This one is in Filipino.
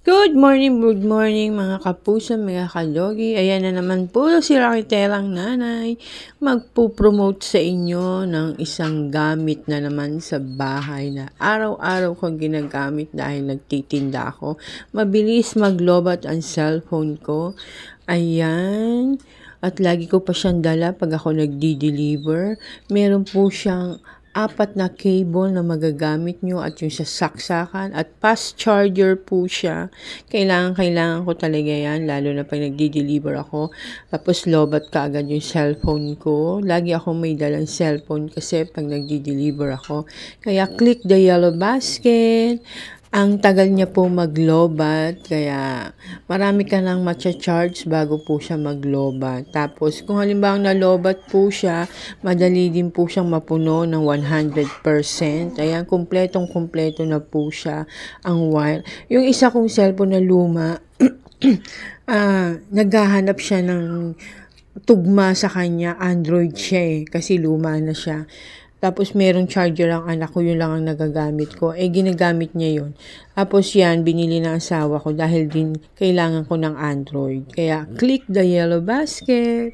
Good morning mga kapuso, mga kalogi. Ayan na naman po si Rakitelang Nanay. Magpo-promote sa inyo ng isang gamit na naman sa bahay na araw-araw kong ginagamit dahil nagtitinda ako. Mabilis maglobat ang cellphone ko. Ayan. At lagi ko pa siyang dala pag ako nagdi-deliver. Meron po siyang 4 na cable na magagamit nyo at yung sa saksakan at fast charger po siya. Kailangan ko talaga yan, lalo na pag nagdi-deliver ako. Tapos lobat ka agad yung cellphone ko. Lagi ako may dalang cellphone kasi pag nagdi-deliver ako. Kaya click the yellow basket. Ang tagal niya po maglobat, kaya marami ka nang matcha-charge bago po siya maglobat. Tapos kung halimbawa nalobat po siya, madali din po siyang mapuno ng 100%. Ayan, kumpletong-kumpleto na po siya ang wire. Yung isa kong cellphone na luma, naghahanap siya ng tugma sa kanya, Android siya kasi luma na siya. Tapos merong charger ang anak ko, yun lang ang nagagamit ko. Ginagamit niya yun. Tapos yan, binili ng asawa ko dahil din kailangan ko ng Android. Kaya click the yellow basket.